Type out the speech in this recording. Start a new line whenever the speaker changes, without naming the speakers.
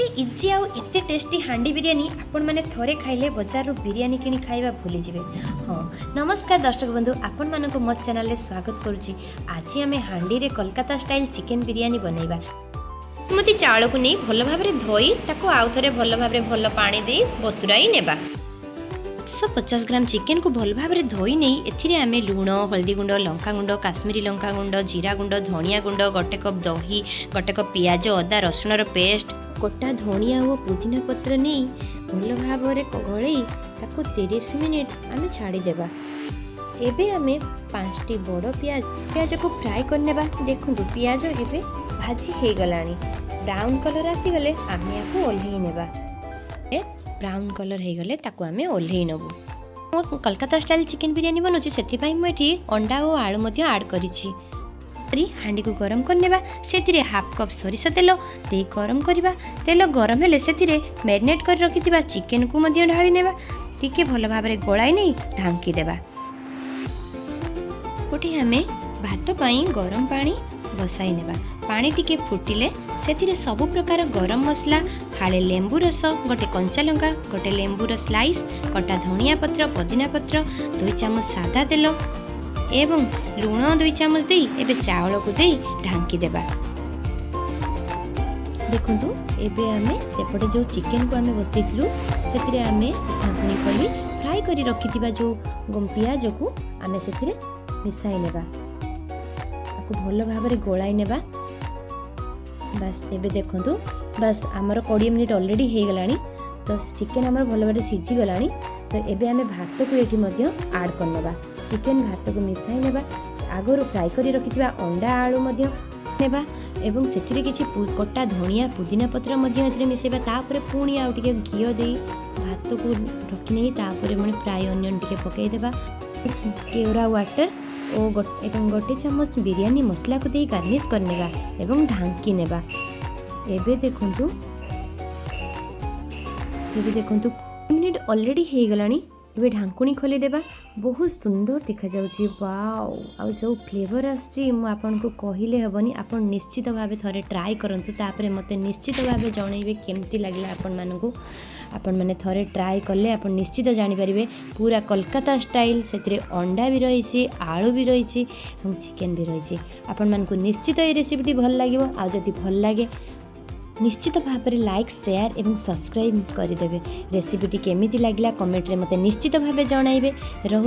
एते इजी आउ एते टेस्टी हांडी बिरियानी आपण माने थोरे खाइले बाजार रो बिरियानी किनी खाइबा भूली जिवे। हाँ नमस्कार दर्शक बंधु, आपण मानको मो चैनल रे स्वागत करूची। आज आमे हांडी रे कोलकाता स्टाइल चिकन बिरियानी बनैबा। मते चावल को नहीं भल भाव में धोई ताको आउ थरे भल भाव में भल पानी दे बतुराई नेबा। 150 ग्राम चिकेन को भल भाव में धोई नहीं एथिरे आमे लूण, हल्दी गुंड, लंका गुंड, काश्मीरी लंका गुंड, जीरा गुंड, धनिया गुंड, गोटे कप दही, गोटे कप पियाज, अदा रसुण रो पेस्ट, कोटा धनिया और पुदीना पत्र नहीं भल भाव में गलई ताको 30 मिनिट आमे छाड़ी देबा। एबे आमे 5टी बड़ पियाज को फ्राई करनेबा। देखंतु पियाज एबे भाजी हे गलानी, ब्राउन कलर आसी गले आमे याको ओल्हेई नेबा। ब्राउन कलर हे गले ताको आमे ओल्हेई नबु। कोलकाता स्टाइल चिकन बिरियानी बनउची, सेति पई म एठी अंडा और आलू मध्ये ऐड करिछि। हांडी को गरम करनेबा, सेतिरे हाफ कप सरिष तेल दे गरम करबा। तेल गरम हेले सेतिरे मैरिनेट कर रखिथिबा चिकन को मध्ये ढाळी नेबा। टिके भल भाबरे गोळाई नै ढांकी देबा। कोठी हमें भात पाई गरम पानी बसाई नेबा। पानी टिके फुटिले सेतिरे सब प्रकार गरम मसला, फाळे लेंबू रस, गोटे कंचा लंका, गोटे लेंबूर स्लाइस, कटा धनिया पत्र, पुदीना पत्र, 2 चामच सादा तेल एवं लूण 2 चामच दे एबे चावल को दे ढांकी देबा। देखंतु एबे आमे सेपटे जो चिकन को आमे बसैतलु सेतिरे आमे ढांकणी कली फ्राई करी रखिथिबा जो पियाज को आमे सेतिरे मिसाई नेबा। ताको भल भाबरे गोळाई नेबा। बस एबे देखंतु बस आमर 20 मिनिट ऑलरेडी हे गलानी। तो चिकन आमर भल भाबरे सिझी गलानी। तो एबे आमे भात को एठी मध्ये ऐड करनेबा। चिकन भात को मिसाई नेबा। आगरो फ्राई करी रखिथिबा अंडा आलू मध्ये नेबा एवं सेथिरे किछि कटा धनिया पुदीना पत्र मध्ये एथिरे मिसेबा। तापरे पुणी आउ टिके घियो देई भात को रखि नै तापरे माने फ्राई अनियन टिके पकाई देबा। केवरा वाटर और एवं गोटे चम्मच बिरियानी मसला को दे गार्निश करनेबा एवं ढांकी नेबा। एबे देखंतु मिनिट ऑलरेडी हे गलानी। एबे ढांकुणी खोली देबा। बहुत सुंदर देखा जाउची। वाओ आ जो फ्लेवर आछि मु आपन को कहिले हबनी। आपन निश्चित भाबे थरे ट्राई करंतु, तापरे मते निश्चित भाबे जणैबे केमती लागला आपन मानकु। आपण माने थरे ट्राई करले आपण निश्चित जानि परिबे पूरा कोलकाता स्टाइल। सेतिरे अंडा भी रहिछि, आलू भी रहिछि और चिकन भी रहिछि। आपण मानकु निश्चित ए रेसिपीटी भल लागिवो। आ जदि भल लागे निश्चित भाव में लाइक, शेयर एवं सब्सक्राइब करदेवे। रेसिपीटी केमिति लागला कमेंट रे मते निश्चित भाव जणाइबे।